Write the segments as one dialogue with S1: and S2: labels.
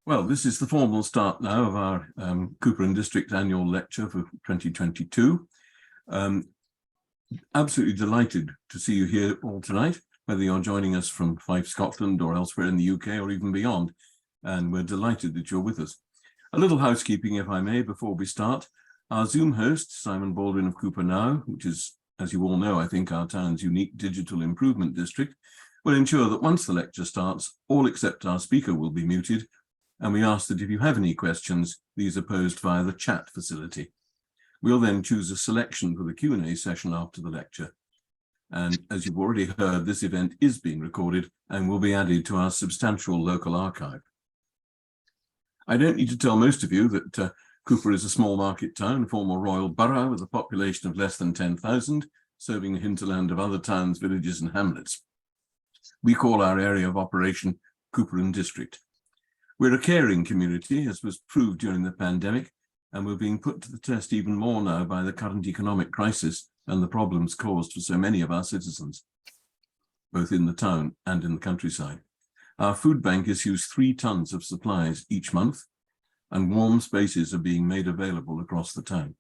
S1: Well, this is the formal start now of our Cupar District Annual Lecture for 2022. Absolutely delighted to see you here all tonight, whether you're joining us from Fife, Scotland, or elsewhere in the UK, or even beyond. And we're delighted that you're with us. A little housekeeping, if I may, before we start. Our Zoom host, Simon Baldwin of Cupar Now, which is, as you all know, I think, our town's unique digital improvement district, will ensure that once the lecture starts, all except our speaker will be muted, and we ask that if you have any questions, these are posed via the chat facility. We'll then choose a selection for the Q&A session after the lecture. And as you've already heard, this event is being recorded and will be added to our substantial local archive. I don't need to tell most of you that Cupar is a small market town, former royal borough with a population of less than 10,000, serving a hinterland of other towns, villages and hamlets. We call our area of operation Cupar District. We're a caring community, as was proved during the pandemic, and we're being put to the test even more now by the current economic crisis and the problems caused for so many of our citizens, both in the town and in the countryside. Our food bank issues 3 tons of supplies each month, and warm spaces are being made available across the town.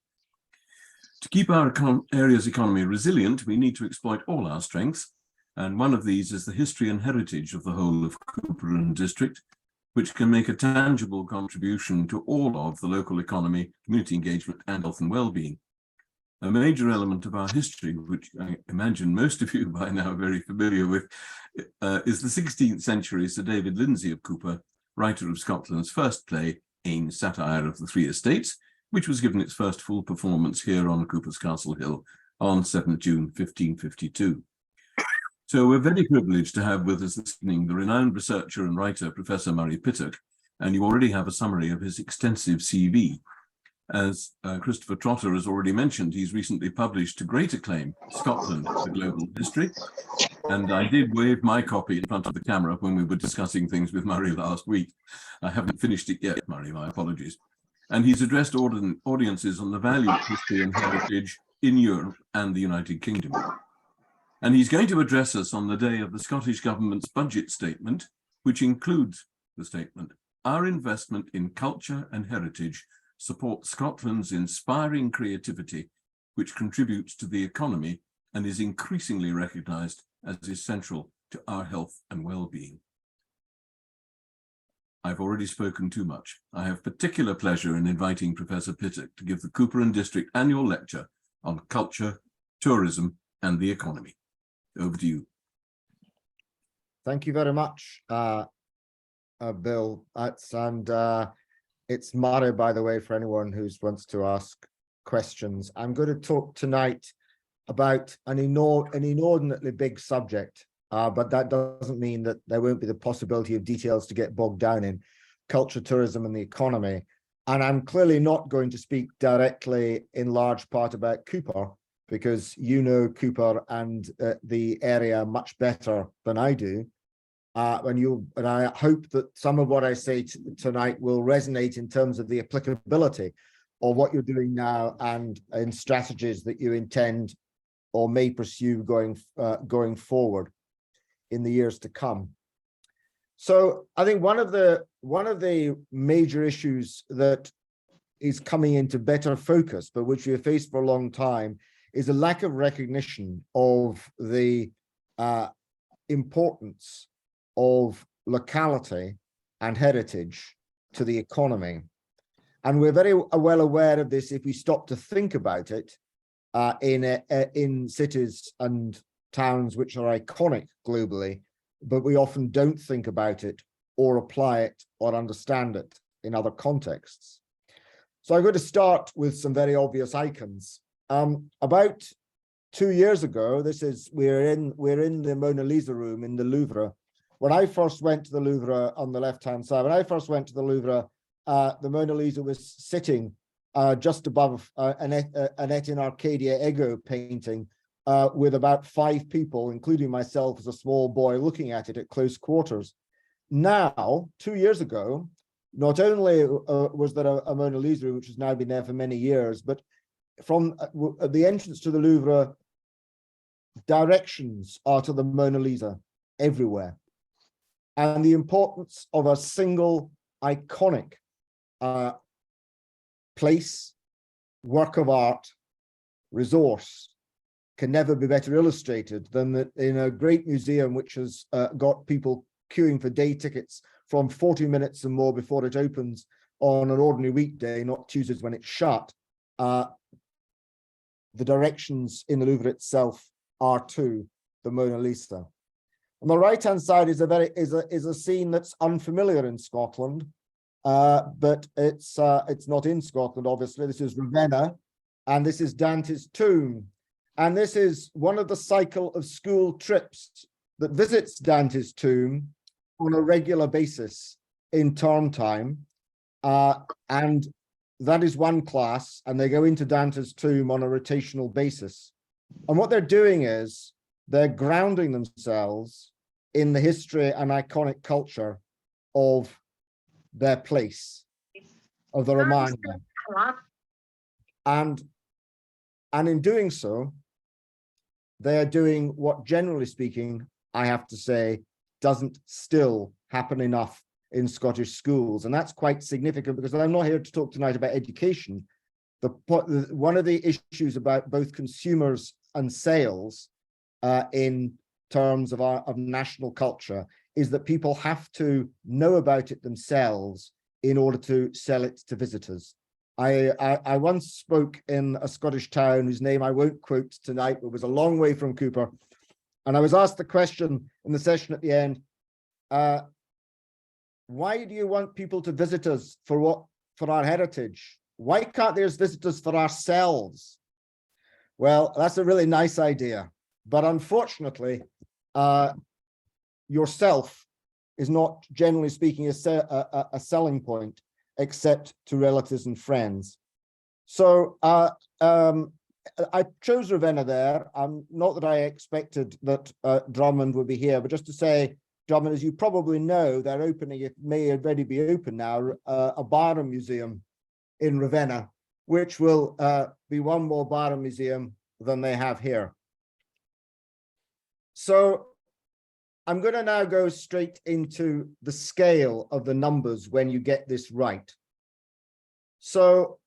S1: To keep our area's economy resilient, we need to exploit all our strengths, and one of these is the history and heritage of the whole of Cupar District, which can make a tangible contribution to all of the local economy, community engagement, and health and well-being. A major element of our history, which I imagine most of you by now are very familiar with, is the 16th century Sir David Lindsay of Cupar, writer of Scotland's first play, A Satire of the Three Estates, which was given its first full performance here on Cupar's Castle Hill on 7th June 1552. So we're very privileged to have with us this evening the renowned researcher and writer, Professor Murray Pittock, and you already have a summary of his extensive CV. As Christopher Trotter has already mentioned, he's recently published to great acclaim, Scotland, the Global History, and I did wave my copy in front of the camera when we were discussing things with Murray last week. I haven't finished it yet, Murray, my apologies. And he's addressed audiences on the value of history and heritage in Europe and the United Kingdom. And he's going to address us on the day of the Scottish Government's budget statement, which includes the statement, "Our investment in culture and heritage supports Scotland's inspiring creativity, which contributes to the economy and is increasingly recognised as essential to our health and well-being." I've already spoken too much. I have particular pleasure in inviting Professor Pittock to give the Cupar District Annual Lecture on culture, tourism and the economy. Over to you.
S2: Thank you very much, Bill. It's Murray, by the way, for anyone who wants to ask questions. I'm going to talk tonight about an inordinately big subject, but that doesn't mean that there won't be the possibility of details to get bogged down in: culture, tourism, and the economy. And I'm clearly not going to speak directly in large part about Cupar, because you know Cupar and the area much better than I do. And I hope that some of what I say tonight will resonate in terms of the applicability of what you're doing now and in strategies that you intend or may pursue going forward in the years to come. So I think one of the major issues that is coming into better focus, but which we have faced for a long time, is a lack of recognition of the importance of locality and heritage to the economy. And we're very well aware of this if we stop to think about it in cities and towns which are iconic globally, but we often don't think about it or apply it or understand it in other contexts. So I'm going to start with some very obvious icons. About 2 years ago, we're in the Mona Lisa room in the Louvre. When I first went to the Louvre on the left-hand side, the Mona Lisa was sitting just above Annette in Arcadia Ego painting with about 5 people, including myself as a small boy, looking at it at close quarters. Now, 2 years ago, not only was there a Mona Lisa, which has now been there for many years, but from the entrance to the Louvre, directions are to the Mona Lisa everywhere. And the importance of a single iconic place, work of art, resource can never be better illustrated than that in a great museum which has got people queuing for day tickets from 40 minutes and more before it opens on an ordinary weekday, not Tuesdays when it's shut. The directions in the Louvre itself are to the Mona Lisa. On the right-hand side is a scene that's unfamiliar in Scotland, but it's not in Scotland, obviously. This is Ravenna, and this is Dante's tomb. And this is one of the cycle of school trips that visits Dante's tomb on a regular basis in term time. And that is one class, and they go into Dante's tomb on a rotational basis. And what they're doing is they're grounding themselves in the history and iconic culture of their place, of the Romagna. And in doing so, they are doing what, generally speaking, I have to say, doesn't still happen enough in Scottish schools. And that's quite significant, because I'm not here to talk tonight about education. One of the issues about both consumers and sales in terms of national culture is that people have to know about it themselves in order to sell it to visitors. I once spoke in a Scottish town whose name I won't quote tonight, but was a long way from Cupar. And I was asked the question in the session at the end, why do you want people to visit us for our heritage? Why can't they visit us for ourselves? Well, that's a really nice idea, but unfortunately, yourself is not, generally speaking, a selling point, except to relatives and friends. So I chose Ravenna there. Not that I expected that Drummond would be here, but just to say, Drummond, as you probably know, they're opening, it may already be open now, a Byron Museum in Ravenna, which will be one more Byron Museum than they have here. So I'm going to now go straight into the scale of the numbers when you get this right. So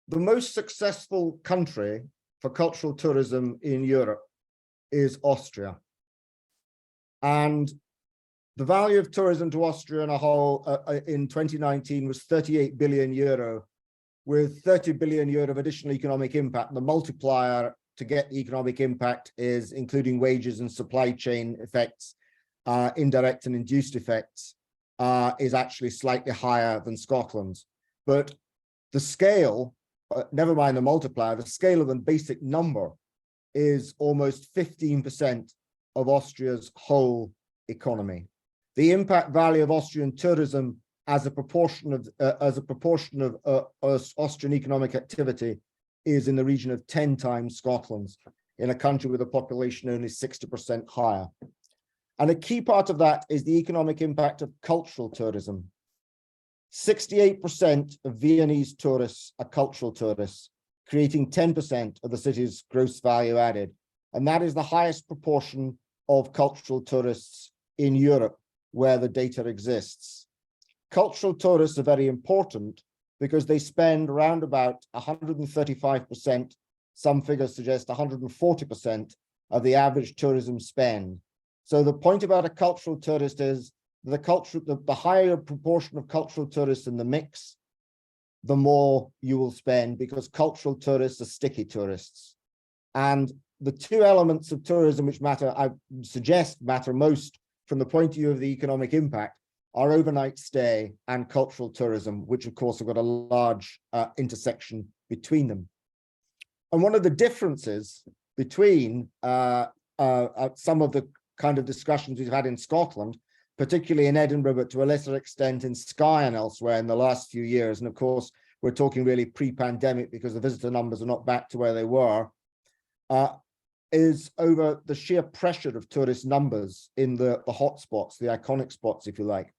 S2: the most successful country for cultural tourism in Europe is Austria. And the value of tourism to Austria in a whole in 2019 was 38 billion euro, with 30 billion euro of additional economic impact. The multiplier to get the economic impact is including wages and supply chain effects, indirect and induced effects, is actually slightly higher than Scotland's. But the scale, never mind the multiplier, the scale of the basic number is almost 15% of Austria's whole economy. The impact value of Austrian tourism as a proportion of Austrian economic activity is in the region of 10 times Scotland's, in a country with a population only 60% higher. And a key part of that is the economic impact of cultural tourism. 68% of Viennese tourists are cultural tourists, creating 10% of the city's gross value added. And that is the highest proportion of cultural tourists in Europe where the data exists. Cultural tourists are very important because they spend around about 135%, some figures suggest 140% of the average tourism spend. So the point about a cultural tourist is the higher proportion of cultural tourists in the mix, the more you will spend, because cultural tourists are sticky tourists. And the two elements of tourism which matter, I suggest matter most from the point of view of the economic impact, are overnight stay and cultural tourism, which of course have got a large intersection between them. And one of the differences between some of the kind of discussions we've had in Scotland, particularly in Edinburgh, but to a lesser extent in Skye and elsewhere in the last few years, and of course we're talking really pre-pandemic because the visitor numbers are not back to where they were, is over the sheer pressure of tourist numbers in the hotspots, the iconic spots, if you like.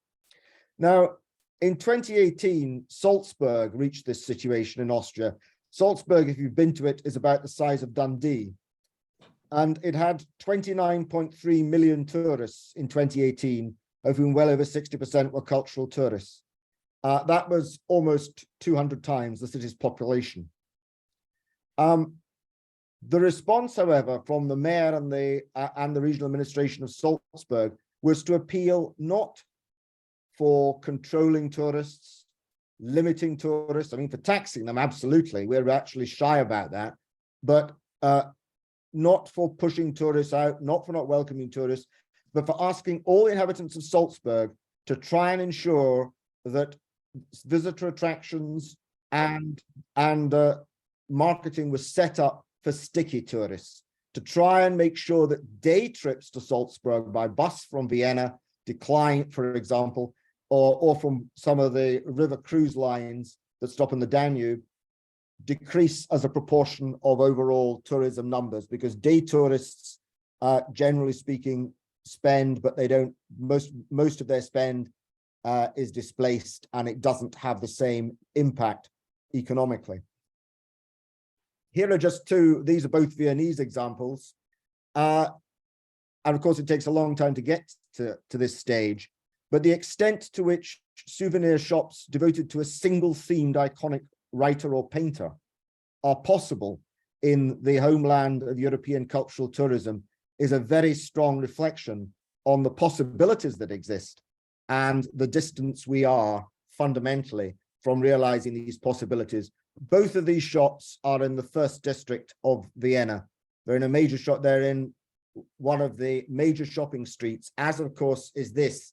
S2: Now, in 2018, Salzburg reached this situation in Austria. Salzburg, if you've been to it, is about the size of Dundee. And it had 29.3 million tourists in 2018, of whom well over 60% were cultural tourists. That was almost 200 times the city's population. The response, however, from the mayor and the regional administration of Salzburg was to appeal not for controlling tourists, limiting tourists. I mean, for taxing them, absolutely. We're actually shy about that, but not for pushing tourists out, not for not welcoming tourists, but for asking all the inhabitants of Salzburg to try and ensure that visitor attractions and marketing was set up for sticky tourists, to try and make sure that day trips to Salzburg by bus from Vienna decline, for example, or from some of the river cruise lines that stop in the Danube, decrease as a proportion of overall tourism numbers, because day tourists, generally speaking, spend, but they don't, most of their spend is displaced, and it doesn't have the same impact economically. Here are just two, these are both Viennese examples. And of course, it takes a long time to get to this stage, but the extent to which souvenir shops devoted to a single themed iconic writer or painter are possible in the homeland of European cultural tourism is a very strong reflection on the possibilities that exist and the distance we are fundamentally from realizing these possibilities. Both of these shops are in the first district of Vienna. They're in a major shop, they're in one of the major shopping streets, as of course is this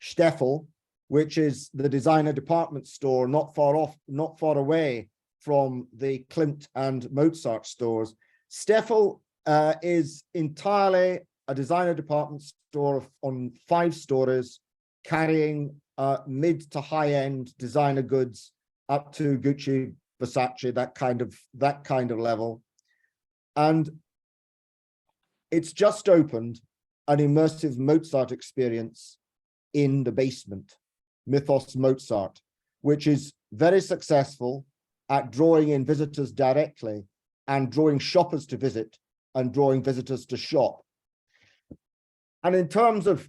S2: Steffel, which is the designer department store not far away from the Klimt and Mozart stores. Steffel is entirely a designer department store on 5 stories, carrying mid to high-end designer goods up to Gucci, Versace, that kind of level. And it's just opened an immersive Mozart experience in the basement, Mythos Mozart, which is very successful at drawing in visitors directly and drawing shoppers to visit and drawing visitors to shop. And in terms of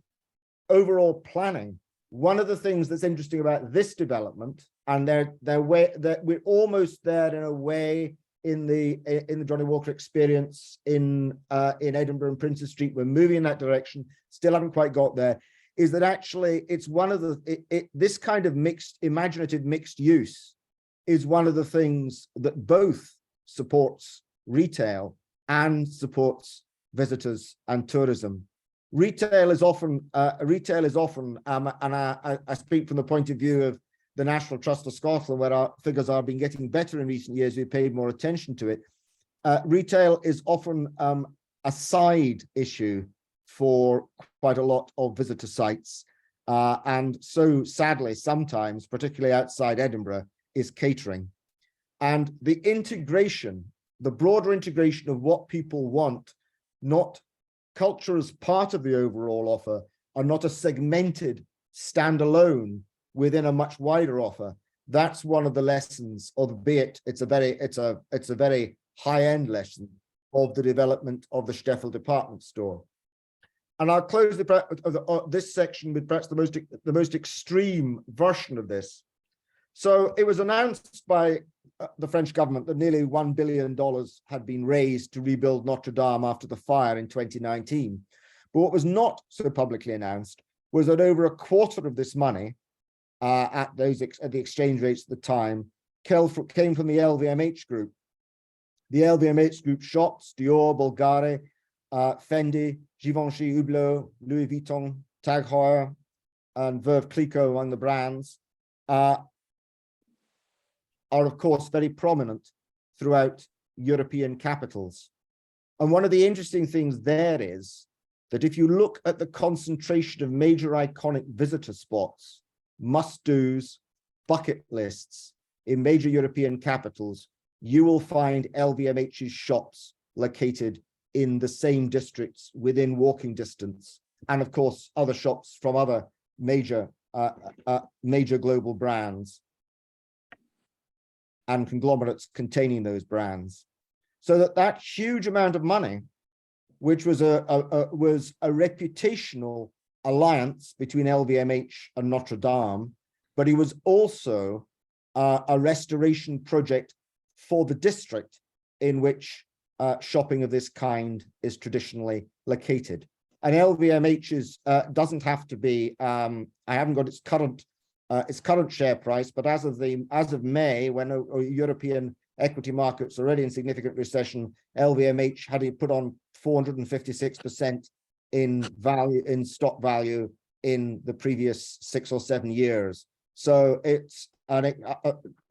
S2: overall planning, one of the things that's interesting about this development, and we're almost there in a way in the Johnny Walker experience in Edinburgh and Princes Street, we're moving in that direction, still haven't quite got there, is that actually it's one of the, this kind of imaginative mixed use is one of the things that both supports retail and supports visitors and tourism. Retail is often, and I speak from the point of view of the National Trust of Scotland, where our figures are been getting better in recent years. We've paid more attention to it. Retail is often a side issue for quite a lot of visitor sites. And so sadly, sometimes, particularly outside Edinburgh, is catering. And the integration, the broader integration of what people want, not culture as part of the overall offer, are not a segmented standalone within a much wider offer. That's one of the lessons, albeit it's a very high-end lesson of the development of the Steffel department store. And I'll close this section with perhaps the most extreme version of this. So it was announced by the French government that nearly $1 billion had been raised to rebuild Notre Dame after the fire in 2019. But what was not so publicly announced was that over a quarter of this money at the exchange rates at the time came from the LVMH group. The LVMH group shops, Dior, Bulgari, Fendi, Givenchy, Hublot, Louis Vuitton, Tag Heuer, and Veuve Clicquot among the brands, are of course very prominent throughout European capitals. And one of the interesting things there is that if you look at the concentration of major iconic visitor spots, must-dos, bucket lists in major European capitals, you will find LVMH's shops located in the same districts within walking distance, and of course other shops from other major global brands and conglomerates containing those brands. So that huge amount of money, which was a reputational alliance between LVMH and Notre Dame, but he was also a restoration project for the district in which shopping of this kind is traditionally located. And LVMH doesn't have to be. I haven't got its current share price, but as of May, when European equity markets are already in significant recession, LVMH had put on 456% in value, in stock value, in the previous 6 or 7 years. So it's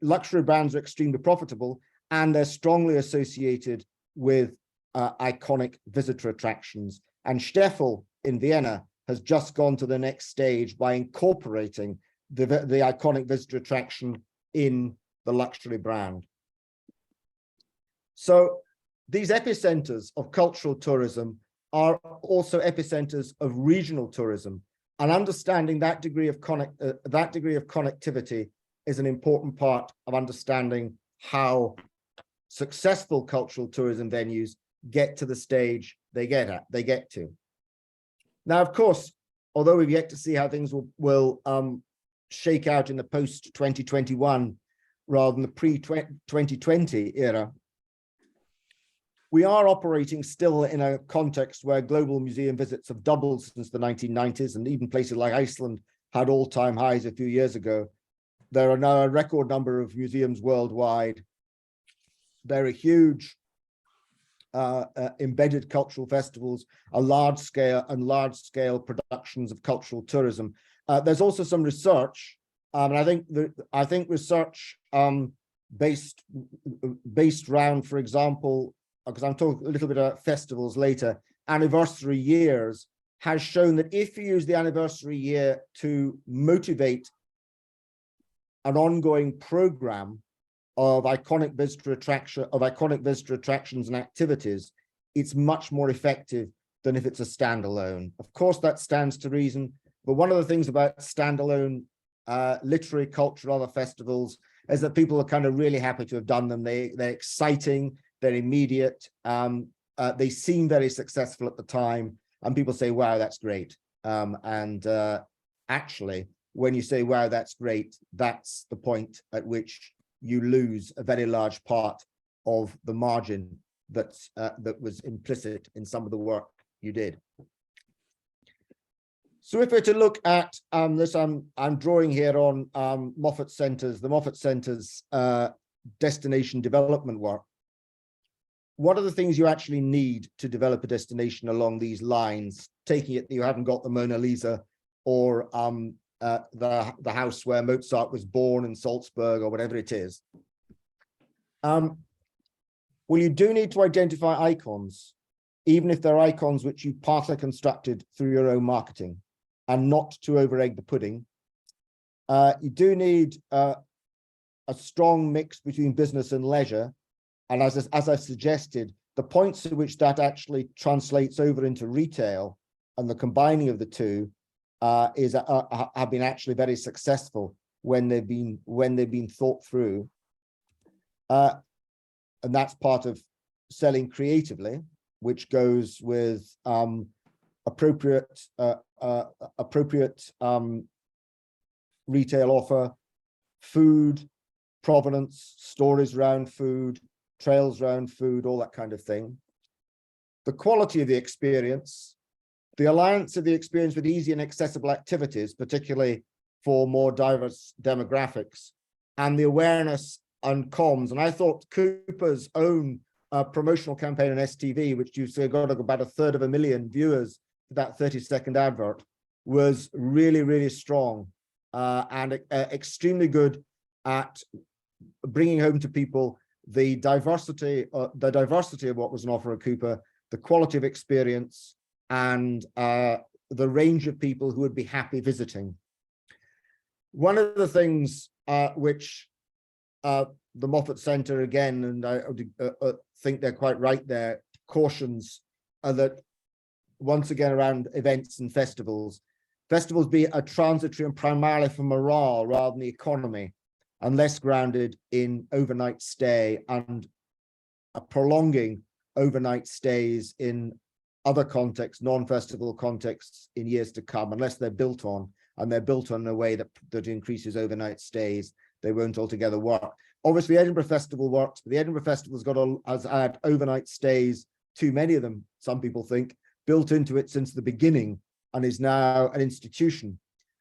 S2: luxury brands are extremely profitable, and they're strongly associated with iconic visitor attractions. And Steffel in Vienna has just gone to the next stage by incorporating the iconic visitor attraction in the luxury brand. So these epicenters of cultural tourism are also epicenters of regional tourism, and understanding that degree of connectivity is an important part of understanding how successful cultural tourism venues get to the stage they get to. Now, of course, although we've yet to see how things will shake out in the post-2021 rather than the pre-2020 era, we are operating still in a context where global museum visits have doubled since the 1990s, and even places like Iceland had all-time highs a few years ago. There are now a record number of museums worldwide. There are huge embedded cultural festivals, large scale productions of cultural tourism. There's also some research, and I think research based around, for example, because I'm talking a little bit about festivals later, anniversary years, has shown that if you use the anniversary year to motivate an ongoing program of iconic visitor attractions and activities, it's much more effective than if it's a standalone. Of course, that stands to reason, but one of the things about standalone literary, cultural, other festivals is that people are kind of really happy to have done them. They're exciting, they're immediate, they seem very successful at the time, and people say, wow, that's great. Actually, when you say, wow, that's great, that's the point at which you lose a very large part of the margin that was implicit in some of the work you did. So if we're to look at this, I'm drawing here on Moffat Centre's, the Moffat Centre's destination development work. What are the things you actually need to develop a destination along these lines, taking it that you haven't got the Mona Lisa or the house where Mozart was born in Salzburg or whatever it is? Well, you do need to identify icons, even if they're icons which you partly constructed through your own marketing, and not to over-egg the pudding. You do need a strong mix between business and leisure. And as I suggested, the points at which that actually translates over into retail and the combining of the two have been actually very successful when they've been thought through. And that's part of selling creatively, which goes with appropriate retail offer, food, provenance, stories around food, trails around food, all that kind of thing. The quality of the experience, the alliance of the experience with easy and accessible activities, particularly for more diverse demographics, and the awareness and comms. And I thought Cupar's own promotional campaign on STV, which you've got about 1/3 viewers for that 30-second advert, was really, really strong and extremely good at bringing home to people the diversity of what was on offer at Cupar, the quality of experience, and the range of people who would be happy visiting. One of the things which the Moffat Centre, again, and I think they're quite right there, cautions are that, once again, around events and festivals be a transitory and primarily for morale rather than the economy, and less grounded in overnight stay and prolonging overnight stays in other contexts, non-festival contexts, in years to come, unless they're built on. and they're built in a way that increases overnight stays. They won't altogether work. Obviously, Edinburgh Festival works, but the Edinburgh Festival's has had overnight stays, too many of them, some people think, built into it since the beginning, and is now an institution.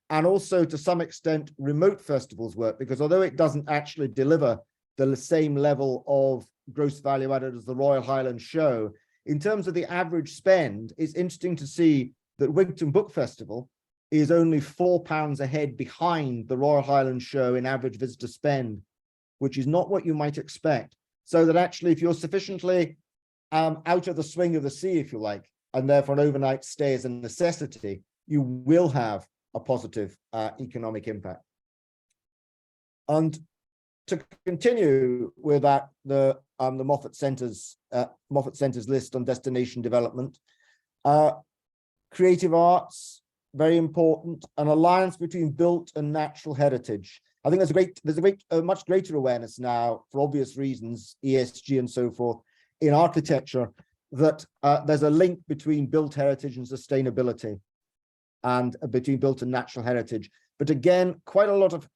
S2: And also, to some extent, remote festivals work, because although it doesn't actually deliver the same level of gross value added as the Royal Highland Show, in terms of the average spend, it's interesting to see that Wigton Book Festival is only £4 a head behind the Royal Highland Show in average visitor spend, which is not what you might expect. So that actually, if you're sufficiently out of the swing of the sea, if you like, and therefore an overnight stay is a necessity, you will have a positive economic impact. And to continue with that, the Moffat Centre's list on destination development, creative arts, very important, an alliance between built and natural heritage. I think there's a much greater awareness now, for obvious reasons, ESG and so forth, in architecture, that there's a link between built heritage and sustainability, and between built and natural heritage. But again, quite a lot of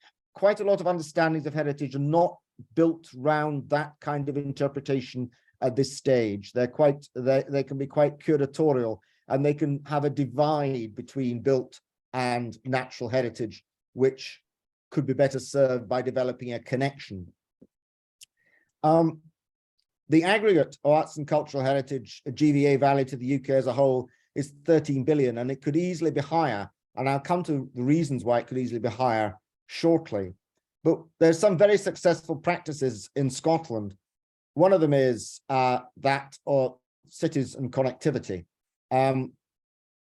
S2: understandings of heritage are not built around that kind of interpretation at this stage. They can be quite curatorial, and they can have a divide between built and natural heritage, which could be better served by developing a connection. The aggregate arts and cultural heritage GVA value to the UK as a whole is 13 billion, and it could easily be higher. And I'll come to the reasons why it could easily be higher shortly. But there's some very successful practices in Scotland. One of them is that of cities and connectivity. And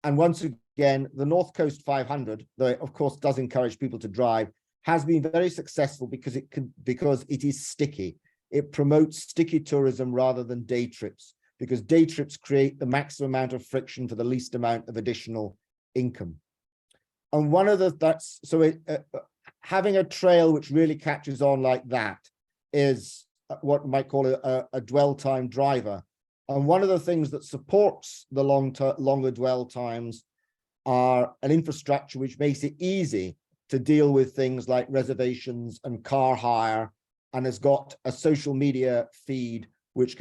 S2: once again, the North Coast 500, though it of course does encourage people to drive, has been very successful because it is sticky. It promotes sticky tourism rather than day trips, because day trips create the maximum amount of friction for the least amount of additional income. And one of the, having a trail which really catches on like that is what we might call a dwell time driver. And one of the things that supports the longer dwell times are an infrastructure which makes it easy to deal with things like reservations and car hire, and has got a social media feed which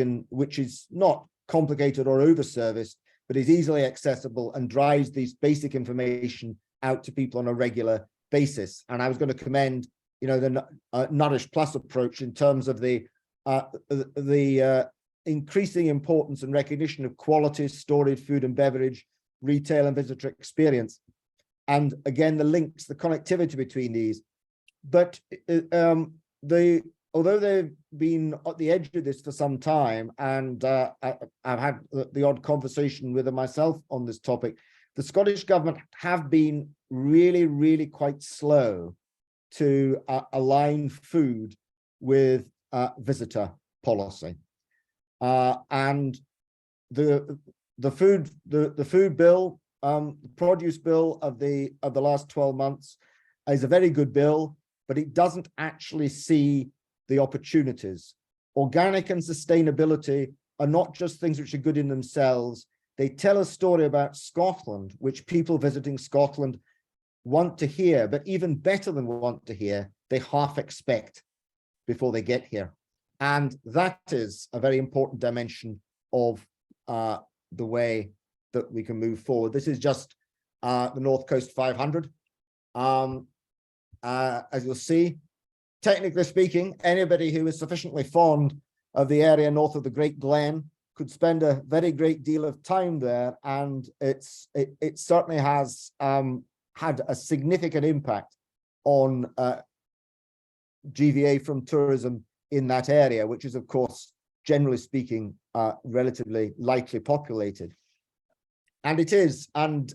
S2: is not complicated or over-serviced, but is easily accessible and drives these basic information out to people on a regular basis. And I was going to commend, the Nourish Plus approach in terms of the increasing importance and recognition of quality, storage, food and beverage, retail and visitor experience. And again, the links, the connectivity between these. But although they've been at the edge of this for some time, and I've had the odd conversation with them myself on this topic, the Scottish government have been really, really quite slow to align food with visitor policy. And the food bill, the produce bill of the last 12 months is a very good bill, but it doesn't actually see the opportunities. Organic and sustainability are not just things which are good in themselves. They tell a story about Scotland, which people visiting Scotland want to hear, but even better than want to hear, they half expect before they get here. And that is a very important dimension of the way that we can move forward. This is just the North Coast 500. As you'll see, technically speaking, anybody who is sufficiently fond of the area north of the Great Glen could spend a very great deal of time there, and it certainly has had a significant impact on GVA from tourism in that area, which is, of course, generally speaking, relatively lightly populated. And it is, and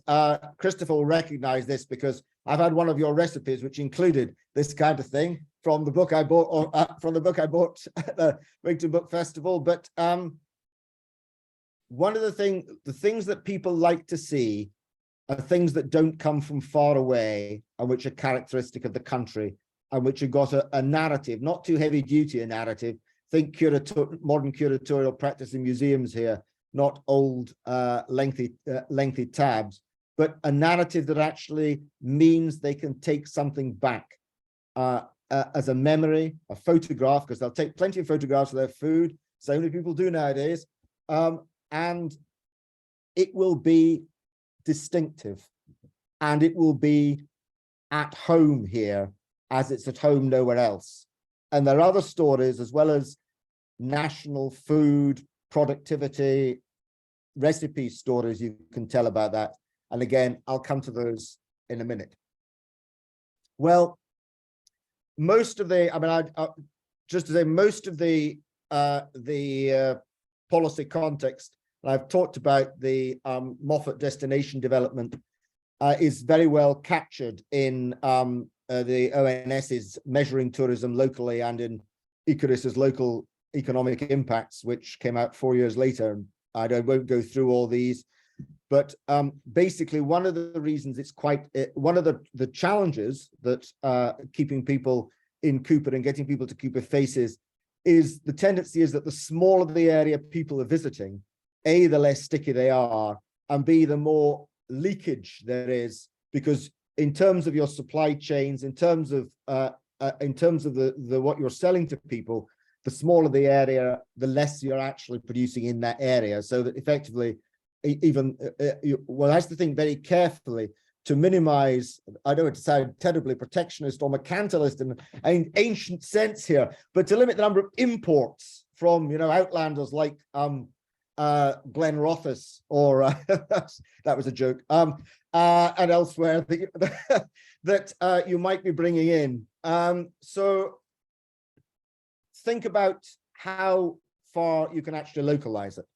S2: Christopher will recognize this because I've had one of your recipes which included this kind of thing from the book I bought, at the Wigton Book Festival. But one of the things that people like to see are things that don't come from far away and which are characteristic of the country and which have got a narrative, not too heavy duty a narrative. Think modern curatorial practice in museums here, not old lengthy tabs, but a narrative that actually means they can take something back as a memory, a photograph, because they'll take plenty of photographs of their food. So many people do nowadays. And it will be distinctive, and it will be at home here as it's at home nowhere else. And there are other stories, as well as national food, productivity, recipe stories you can tell about that. And again, I'll come to those in a minute. Well, most of the, I mean, just to say, most of the policy context, and I've talked about the Moffat destination development, is very well captured in the ONS's measuring tourism locally and in Icarus's local economic impacts, which came out 4 years later. I won't go through all these, but basically one of the reasons it's quite, one of the challenges that keeping people in Cupar and getting people to Cupar faces is the tendency is that the smaller the area people are visiting, A, the less sticky they are, and B, the more leakage there is, because in terms of your supply chains, in terms of the what you're selling to people, the smaller the area, the less you're actually producing in that area. So that effectively, even one has to think very carefully to minimize, I know it sounds terribly protectionist or mercantilist in an ancient sense here, but to limit the number of imports from, you know, outlanders like Glen Rothes, or that was a joke, and elsewhere that you might be bringing in. So think about how far you can actually localize it.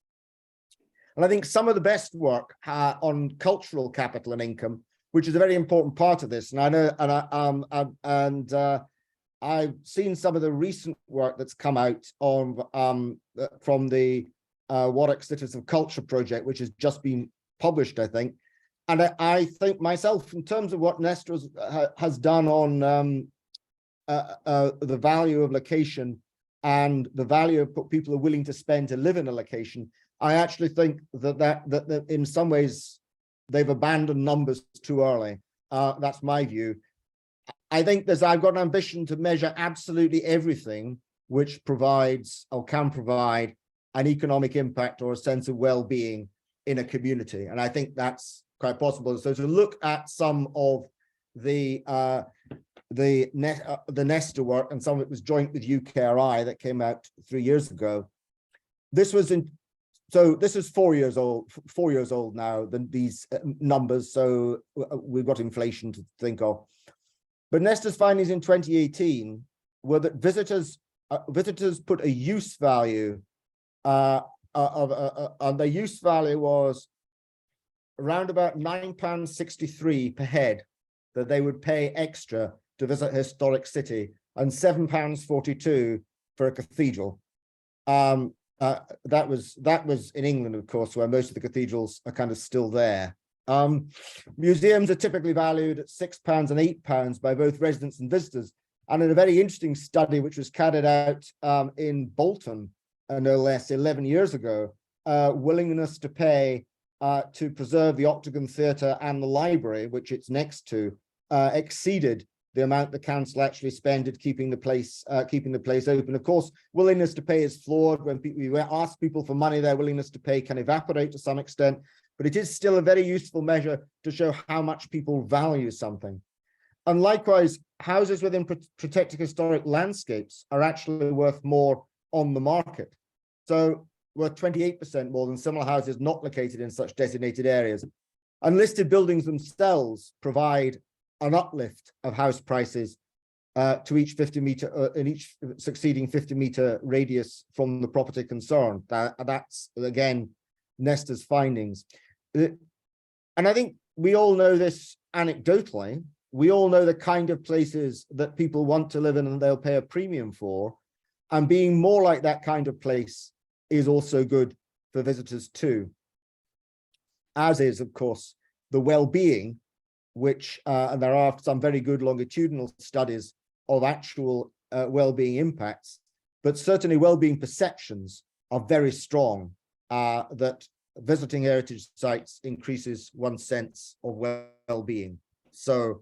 S2: And I think some of the best work on cultural capital and income, which is a very important part of this, and I know, I've seen some of the recent work that's come out on from the Warwick Citizens of Culture project, which has just been published, I think. And I think myself, in terms of what Nesta has done on the value of location and the value of what people are willing to spend to live in a location, I actually think that in some ways they've abandoned numbers too early. That's my view. I think I've got an ambition to measure absolutely everything which provides or can provide an economic impact or a sense of well-being in a community, and I think that's quite possible. So to look at some of the Nesta work, and some of it was joint with UKRI that came out 3 years ago. This was so this is 4 years old now, these numbers, so we've got inflation to think of. But Nesta's findings in 2018 were that visitors put a use value and the use value was around about £9.63 per head that they would pay extra to visit a historic city, and £7.42 for a cathedral. That was in England, of course, where most of the cathedrals are kind of still there. Museums are typically valued at £6 and £8 by both residents and visitors. And in a very interesting study, which was carried out in Bolton, no less 11 years ago, willingness to pay to preserve the Octagon Theatre and the library, which it's next to, exceeded the amount the council actually spent at keeping the place open. Of course, willingness to pay is flawed. When we ask people for money, their willingness to pay can evaporate to some extent, but it is still a very useful measure to show how much people value something. And likewise, houses within protected historic landscapes are actually worth more on the market. So worth 28% more than similar houses not located in such designated areas. Unlisted buildings themselves provide an uplift of house prices to each 50-meter in each succeeding 50-meter radius from the property concerned. That's again Nesta's findings, and I think we all know this anecdotally. We all know the kind of places that people want to live in and they'll pay a premium for, and being more like that kind of place is also good for visitors too, as is, of course, the well-being, which and there are some very good longitudinal studies of actual well-being impacts, but certainly well-being perceptions are very strong, that visiting heritage sites increases one's sense of well-being. So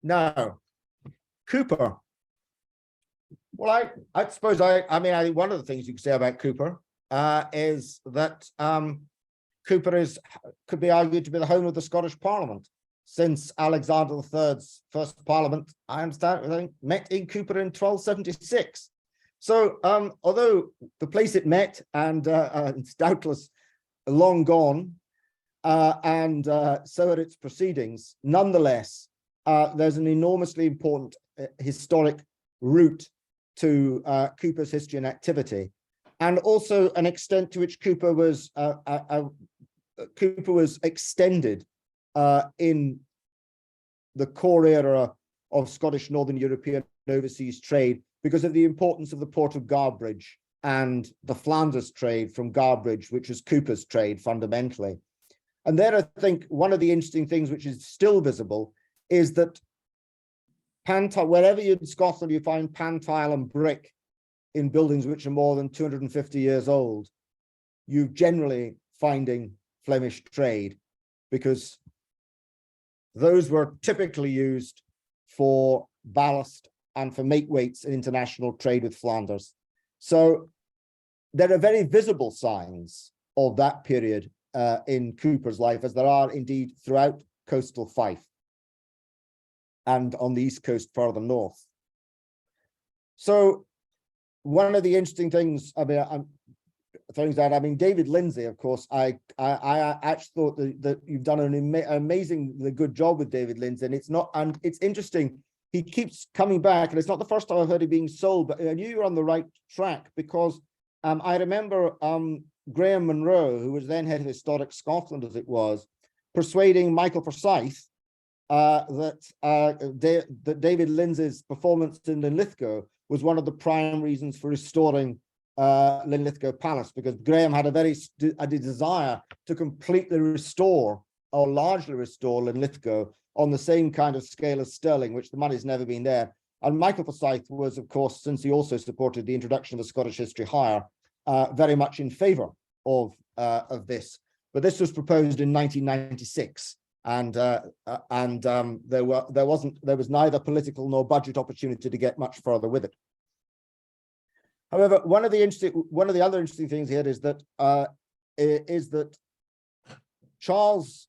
S2: now, Cupar. Well, I suppose I mean, I think one of the things you could say about Cupar is that Cupar could be argued to be the home of the Scottish Parliament, since Alexander III's first Parliament, I think, met in Cupar in 1276. So, although the place it met and it's doubtless long gone, and so are its proceedings, nonetheless, there's an enormously important historic route to Cupar's history and activity, and also an extent to which Cupar was extended in the core era of Scottish Northern European overseas trade because of the importance of the port of Garbridge and the Flanders trade from Garbridge, which was Cupar's trade fundamentally. And there, I think one of the interesting things which is still visible is that wherever in Scotland you find pantile and brick in buildings which are more than 250 years old, you're generally finding Flemish trade, because those were typically used for ballast and for make weights in international trade with Flanders. So there are very visible signs of that period in Cupar's life, as there are indeed throughout coastal Fife and on the east coast further north. So one of the interesting things, I mean, David Lindsay, of course, I actually thought that you've done an amazingly good job with David Lindsay, and it's interesting. He keeps coming back, and it's not the first time I've heard it being sold, but I knew you were on the right track, because I remember Graham Munro, who was then head of Historic Scotland, as it was, persuading Michael Forsyth that David Lindsay's performance in Linlithgow was one of the prime reasons for restoring Linlithgow Palace, because Graham had a desire to completely restore, or largely restore, Linlithgow on the same kind of scale as Stirling, which the money's never been there. And Michael Forsyth was, of course, since he also supported the introduction of the Scottish History Hire, very much in favour of this. But this was proposed in 1996, and there was neither political nor budget opportunity to get much further with it. However, one of the other interesting things here is that Charles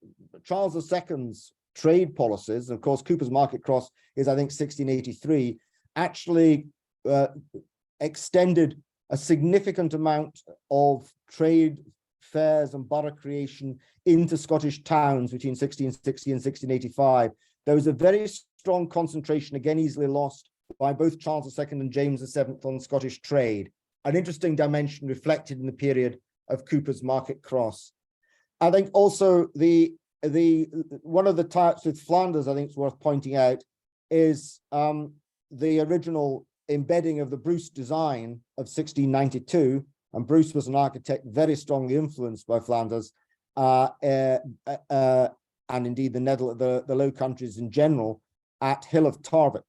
S2: II's trade policies, and of course Cupar's Market Cross is, I think, 1683, actually extended a significant amount of trade fairs and borough creation into Scottish towns between 1660 and 1685. There was a very strong concentration, again easily lost, by both Charles II and James VII on Scottish trade, an interesting dimension reflected in the period of Cupar's Market Cross. I think also one of the types with Flanders, I think it's worth pointing out, is the original embedding of the Bruce design of 1692, and Bruce was an architect very strongly influenced by Flanders, and indeed the Low Countries in general, at Hill of Tarbet.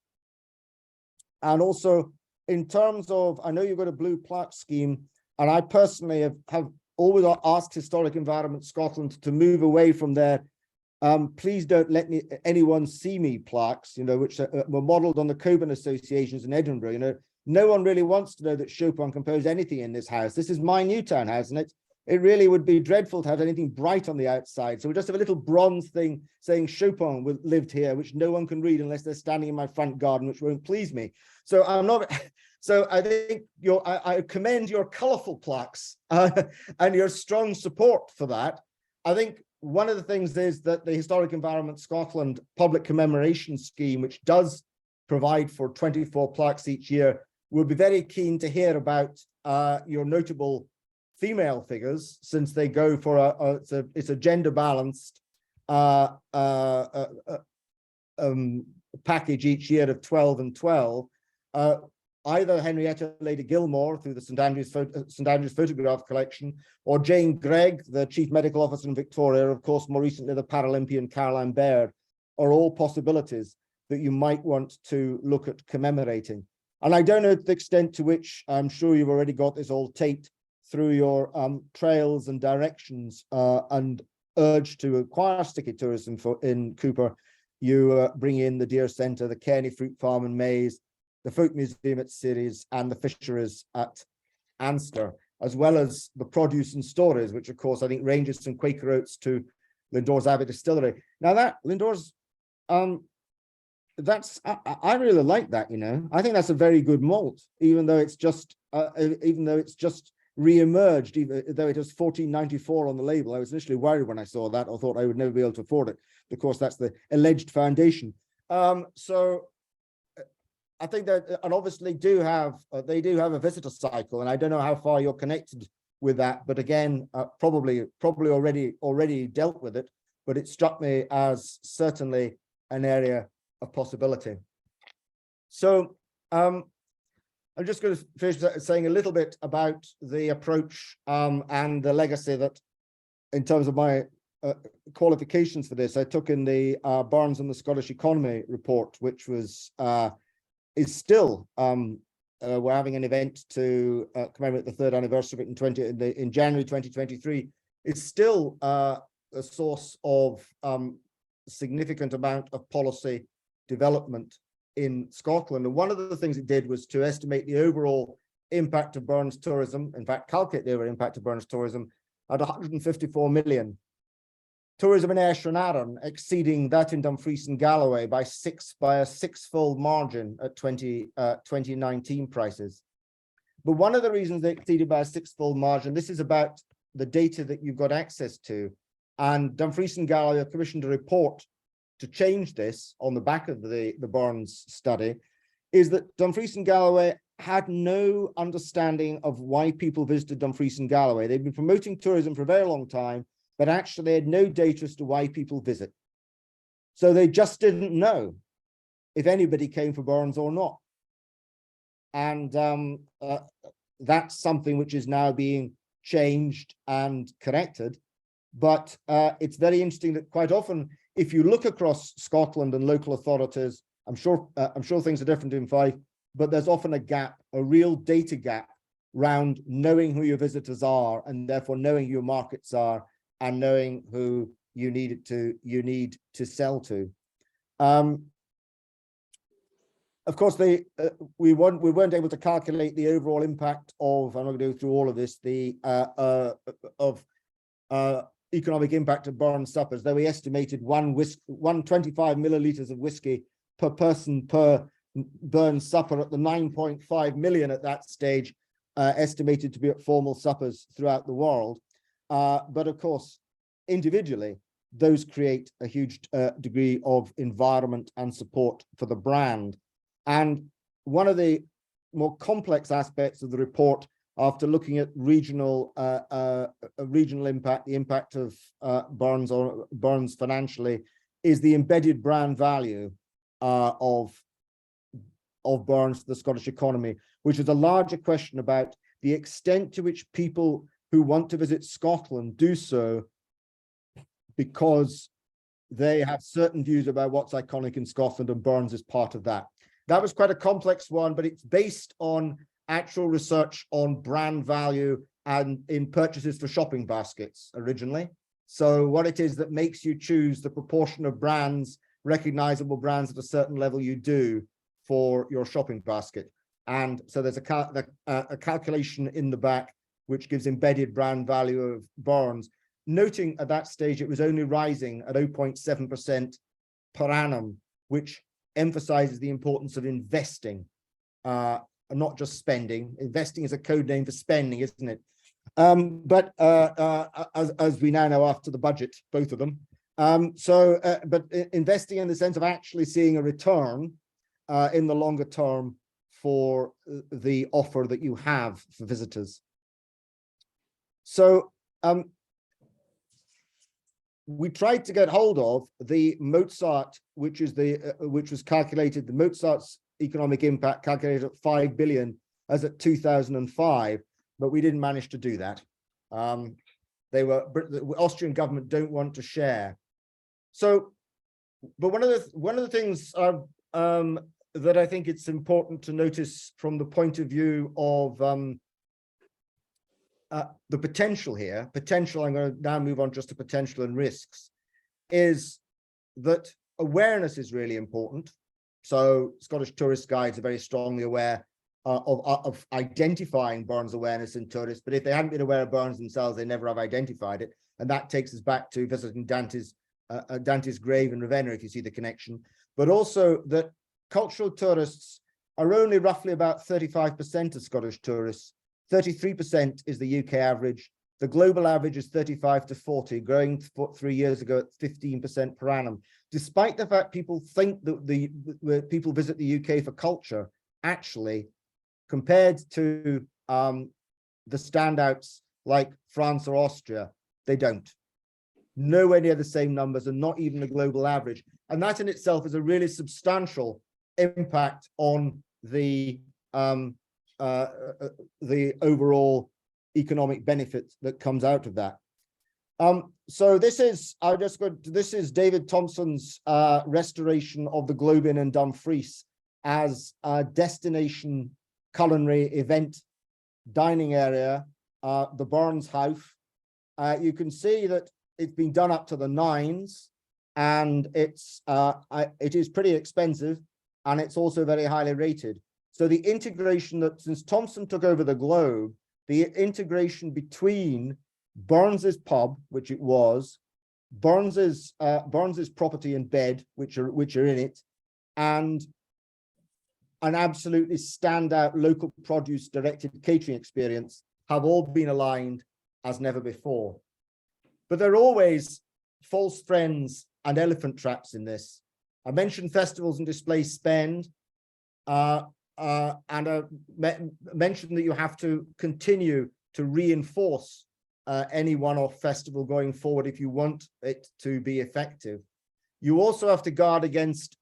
S2: And also, in terms of, I know you've got a blue plaque scheme, and I personally have always asked Historic Environment Scotland to move away from their please don't let anyone see me plaques, which were modelled on the Coburn Associations in Edinburgh. No one really wants to know that Chopin composed anything in this house. This is my Newtown house, and it really would be dreadful to have anything bright on the outside. So we just have a little bronze thing saying Chopin lived here, which no one can read unless they're standing in my front garden, which won't please me. So I'm not. So I think I commend your colourful plaques and your strong support for that. I think one of the things is that the Historic Environment Scotland public commemoration scheme, which does provide for 24 plaques each year, will be very keen to hear about your notable female figures, since they go for it's a gender balanced package each year of 12 and 12. Either Henrietta Lady Gilmore through the St Andrews Photograph Collection, or Jane Gregg, the Chief Medical Officer in Victoria, of course, more recently the Paralympian Caroline Baird, are all possibilities that you might want to look at commemorating. And I don't know the extent to which, I'm sure you've already got this all taped through your trails and directions and urge to acquire sticky tourism in Cupar, you bring in the Deer Centre, the Kearney Fruit Farm and Maze, the Folk Museum at Ceres, and the Fisheries at Anster, as well as the produce and stories, which of course I think ranges from Quaker Oats to Lindor's Abbey Distillery. Now that Lindor's, that's I really like that. You know, I think that's a very good malt, even though it's just re-emerged, even though it was 1494 on the label. I was initially worried when I saw that. I thought I would never be able to afford it. Of course, that's the alleged foundation. So I think that, and obviously they do have a visitor cycle, and I don't know how far you're connected with that, but again, probably already dealt with it, but it struck me as certainly an area of possibility. So I'm just going to finish saying a little bit about the approach and the legacy that, in terms of my qualifications for this, I took in the Barnes and the Scottish Economy report, which was is still we're having an event to commemorate the 3rd anniversary of it in January 2023. It's still a source of significant amount of policy development in Scotland. And one of the things it did was to estimate the overall impact of Burns tourism, in fact, calculate the overall impact of Burns tourism at 154 million. Tourism in Ayrshire and Arran exceeding that in Dumfries and Galloway by a six-fold margin at 2019 prices. But one of the reasons they exceeded by a six-fold margin, this is about the data that you've got access to, and Dumfries and Galloway commissioned a report to change this on the back of the Barnes study, is that Dumfries and Galloway had no understanding of why people visited Dumfries and Galloway. They've been promoting tourism for a very long time, but actually they had no data as to why people visit. So they just didn't know if anybody came for Barnes or not. And that's something which is now being changed and corrected. But it's very interesting that quite often, if you look across Scotland and local authorities, I'm sure things are different in Fife, but there's often a gap, a real data gap around knowing who your visitors are, and therefore knowing who your markets are, and knowing who you need to sell to. Of course, we weren't able to calculate the overall impact of, I'm not going to go through all of this, economic impact of Barnes suppers, though we estimated 125 millilitres of whiskey per person per Burns supper at the 9.5 million at that stage, estimated to be at formal suppers throughout the world. But of course, individually, those create a huge degree of environment and support for the brand. And one of the more complex aspects of the report, after looking at regional impact, the impact of Burns financially, is the embedded brand value of Burns to the Scottish economy, which is a larger question about the extent to which people who want to visit Scotland do so because they have certain views about what's iconic in Scotland, and Burns is part of that. That was quite a complex one, but it's based on actual research on brand value and in purchases for shopping baskets originally. So what it is that makes you choose the proportion of brands, recognizable brands at a certain level you do for your shopping basket. And so there's a calculation in the back which gives embedded brand value of Barnes, noting at that stage it was only rising at 0.7% per annum, which emphasizes the importance of investing, not just spending. Investing is a code name for spending, isn't it? But as we now know after the budget, both of them. But investing in the sense of actually seeing a return in the longer term for the offer that you have for visitors. So we tried to get hold of the Mozart, which was calculated, the Mozart's economic impact calculated at 5 billion as at 2005, but we didn't manage to do that. The Austrian government don't want to share. So, but one of the things that I think it's important to notice from the point of view of the potential here, I'm going to now move on just to potential and risks, is that awareness is really important. So Scottish tourist guides are very strongly aware of identifying burns awareness in tourists, but if they hadn't been aware of burns themselves, they never have identified it. And that takes us back to visiting Dante's grave in Ravenna, if you see the connection. But also that cultural tourists are only roughly about 35% of Scottish tourists. 33% is the UK average. The global average is 35 to 40, growing 3 years ago at 15% per annum. Despite the fact people think that people visit the UK for culture, actually, compared to the standouts like France or Austria, they don't. Nowhere near the same numbers, and not even the global average. And that in itself is a really substantial impact on the overall economic benefit that comes out of that. So this is David Thompson's restoration of the Globe Inn in Dumfries as a destination culinary event dining area, the Barnes House. You can see that it's been done up to the nines, and it is pretty expensive, and it's also very highly rated. So the integration that, since Thompson took over the Globe, the integration between Burns's pub, which it was, Burns's property and bed, which are in it, and an absolutely standout local produce directed catering experience have all been aligned as never before. But there are always false friends and elephant traps in this. I mentioned festivals and display spend, and I mentioned that you have to continue to reinforce any one-off festival going forward if you want it to be effective. You also have to guard against,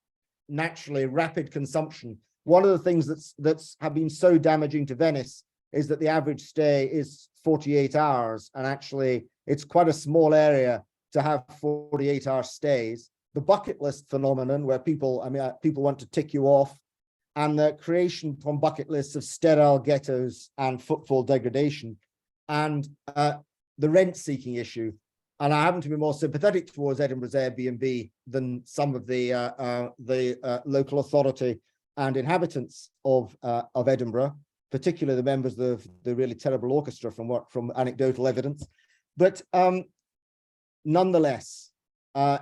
S2: naturally, rapid consumption. One of the things that's have been so damaging to Venice is that the average stay is 48 hours, and actually it's quite a small area to have 48-hour stays. The bucket list phenomenon, where people want to tick you off, and the creation from bucket lists of sterile ghettos and footfall degradation, and the rent-seeking issue. And I happen to be more sympathetic towards Edinburgh's Airbnb than some of the local authority and inhabitants of Edinburgh, particularly the members of the really terrible orchestra, from anecdotal evidence. But nonetheless,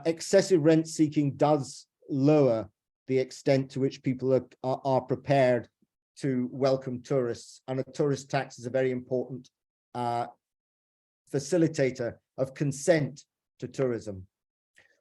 S2: excessive rent-seeking does lower the extent to which people are prepared to welcome tourists, and a tourist tax is a very important facilitator of consent to tourism.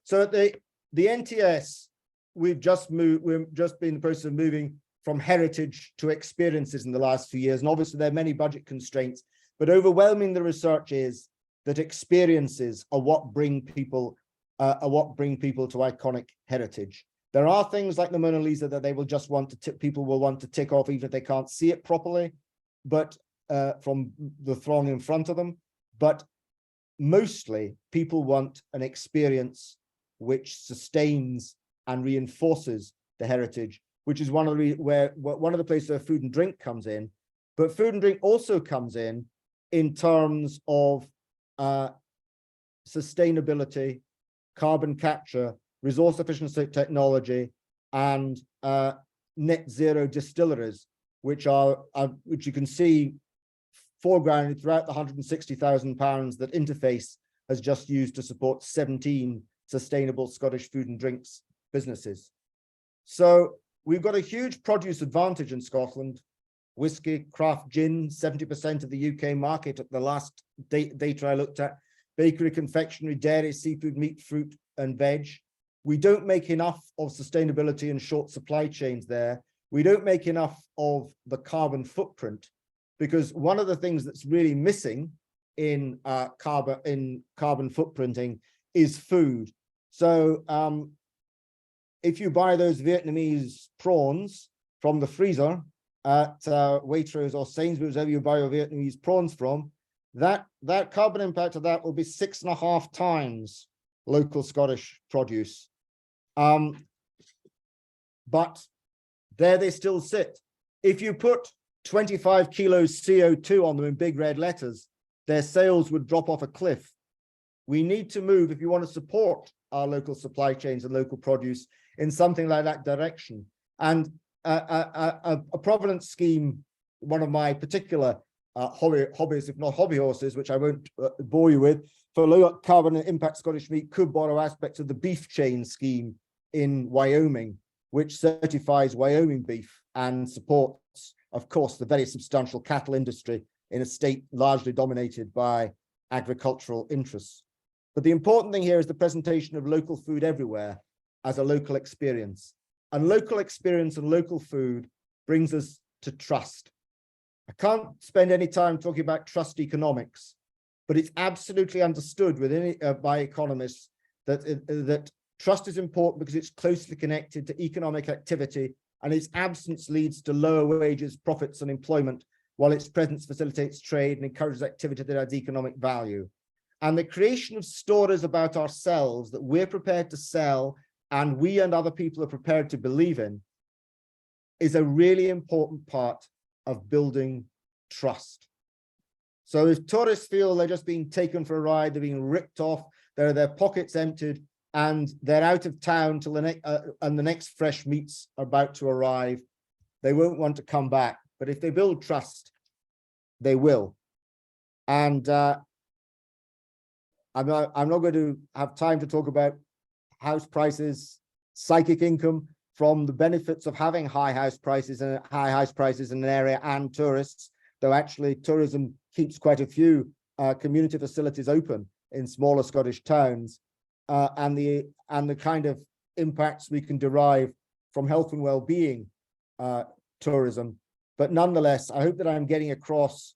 S2: So the NTS, we've just been in the process of moving from heritage to experiences in the last few years, and obviously there are many budget constraints, but overwhelming the research is that experiences are what bring people to iconic heritage. There are things like the Mona Lisa that they will just people will want to tick off even if they can't see it properly, but from the throng in front of them. But mostly people want an experience which sustains and reinforces the heritage, which is one of the places where food and drink comes in. But food and drink also comes in terms of sustainability, carbon capture, resource efficiency technology, and net zero distilleries, which you can see foregrounded throughout the £160,000 that Interface has just used to support 17 sustainable Scottish food and drinks businesses. So we've got a huge produce advantage in Scotland. Whiskey, craft gin, 70% of the UK market at the last data I looked at. Bakery, confectionery, dairy, seafood, meat, fruit, and veg. We don't make enough of sustainability and short supply chains there. We don't make enough of the carbon footprint, because one of the things that's really missing in carbon footprinting is food. So if you buy those Vietnamese prawns from the freezer at Waitrose or Sainsbury's, wherever you buy your Vietnamese prawns from, that carbon impact of that will be 6.5 times local Scottish produce. But there they still sit. If you put 25 kilos CO2 on them in big red letters, their sales would drop off a cliff. We need to move, if you want to support our local supply chains and local produce, in something like that direction. And a provenance scheme, one of my particular hobbies, if not hobby horses, which I won't bore you with, for low carbon impact Scottish meat, could borrow aspects of the beef chain scheme in Wyoming, which certifies Wyoming beef and supports, of course, the very substantial cattle industry in a state largely dominated by agricultural interests. But the important thing here is the presentation of local food everywhere as a local experience. And local experience and local food brings us to trust. I can't spend any time talking about trust economics, but it's absolutely understood within by economists that trust is important because it's closely connected to economic activity, and its absence leads to lower wages, profits, and employment, while its presence facilitates trade and encourages activity that adds economic value. And the creation of stories about ourselves that we're prepared to sell and we and other people are prepared to believe in is a really important part of building trust. So if tourists feel they're just being taken for a ride, they're being ripped off, their pockets emptied, and they're out of town till the next fresh meats are about to arrive, they won't want to come back. But if they build trust, they will. And I'm not going to have time to talk about house prices, psychic income from the benefits of having high house prices in an area, and tourists, though actually tourism keeps quite a few community facilities open in smaller Scottish towns, and the kind of impacts we can derive from health and well-being tourism. But nonetheless, I hope that I'm getting across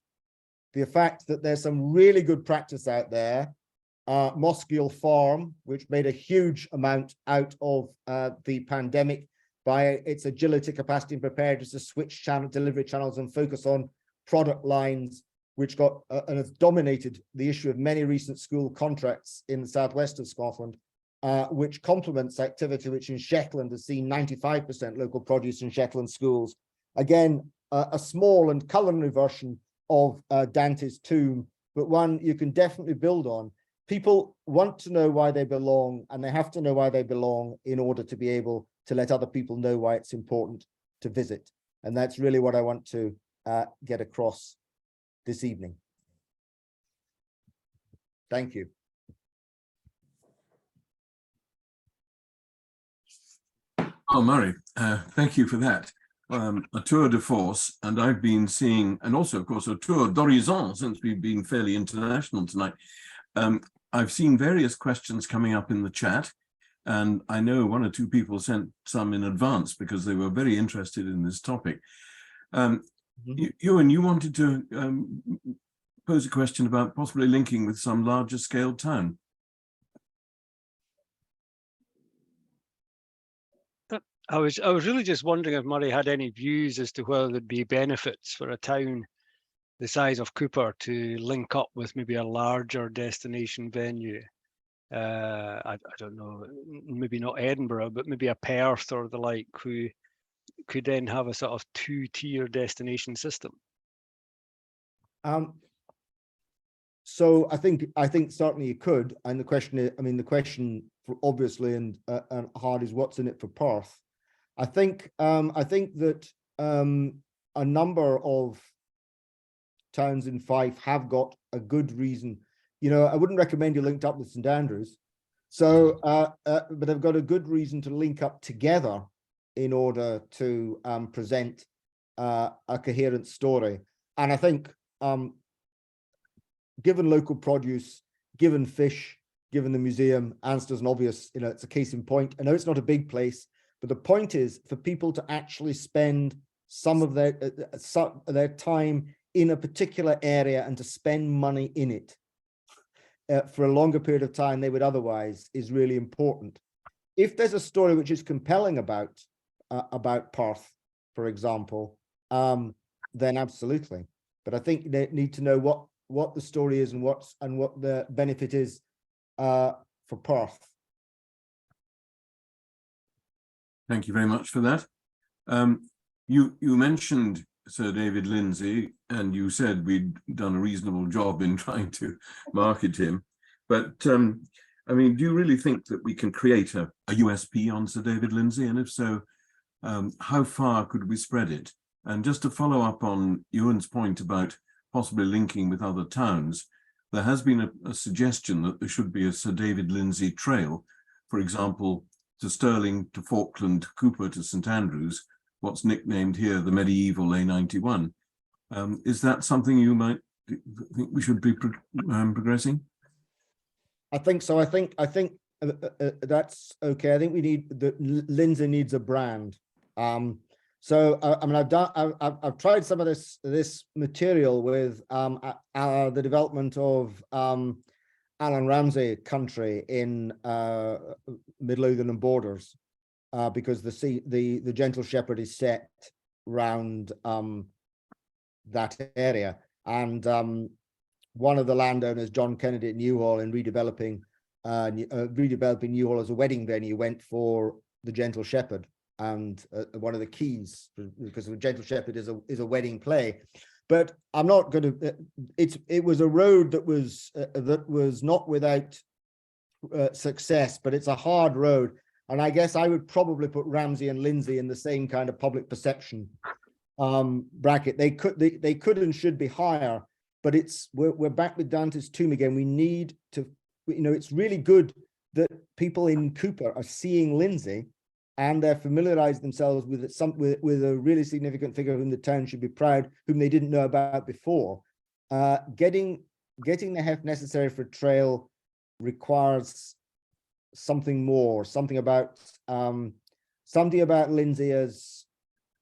S2: the fact that there's some really good practice out there. Moskiel Farm, which made a huge amount out of the pandemic by its agility, capacity, and preparedness to switch delivery channels and focus on product lines, which got and has dominated the issue of many recent school contracts in the southwest of Scotland, which complements activity which in Shetland has seen 95% local produce in Shetland schools. Again, a small and culinary version of Dante's Tomb, but one you can definitely build on. People want to know why they belong, and they have to know why they belong in order to be able to let other people know why it's important to visit. And that's really what I want to get across this evening. Thank you.
S1: Oh, Murray, thank you for that. A tour de force, and I've been seeing, and also, of course, a tour d'horizon, since we've been fairly international tonight. I've seen various questions coming up in the chat, and I know one or two people sent some in advance because they were very interested in this topic. Ewan, you wanted to pose a question about possibly linking with some larger scale town.
S3: I was really just wondering if Murray had any views as to whether there'd be benefits for a town the size of Cupar to link up with maybe a larger destination venue. I don't know, maybe not Edinburgh, but maybe a Perth or the like, who could then have a sort of two-tier destination system.
S2: So I think certainly you could, and the question is, I mean, the question for obviously and hard is what's in it for Perth. I think that a number of towns in Fife have got a good reason. You know, I wouldn't recommend you linked up with St Andrews. So, but they've got a good reason to link up together in order to present a coherent story. And I think, given local produce, given fish, given the museum, Anster's an obvious, you know, it's a case in point. I know it's not a big place, but the point is for people to actually spend some of their time in a particular area and to spend money in it for a longer period of time they would otherwise is really important. If there's a story which is compelling about Perth, for example, then absolutely. But I think they need to know what the story is and what the benefit is for Perth.
S1: Thank you very much for that. You mentioned Sir David Lindsay, and you said we'd done a reasonable job in trying to market him. But I mean, do you really think that we can create a USP on Sir David Lindsay? And if so, how far could we spread it? And just to follow up on Ewan's point about possibly linking with other towns, there has been a suggestion that there should be a Sir David Lindsay trail, for example, to Stirling, to Falkland, Cupar to St Andrews, what's nicknamed here the medieval A91. Is that something you might think we should be progressing?
S2: I think so. I think that's okay. I think we need Lindsay needs a brand. So I mean, I've tried some of this material with the development of Alan Ramsay country in Midlothian and Borders, because the Gentle Shepherd is set round that area, and one of the landowners, John Kennedy at Newhall, in redeveloping Newhall as a wedding venue, went for the Gentle Shepherd, and one of the keys, because the Gentle Shepherd is a wedding play. But I'm not going to. It was a road that was not without success, but it's a hard road, and I guess I would probably put Ramsay and Lindsay in the same kind of public perception bracket. They could and should be higher, but we're back with Dante's Tomb again. We need to, it's really good that people in Cupar are seeing Lindsay, and they're familiarized themselves with with a really significant figure whom the town should be proud, whom they didn't know about before. Getting the heft necessary for trail requires something more, something about Lindsay as,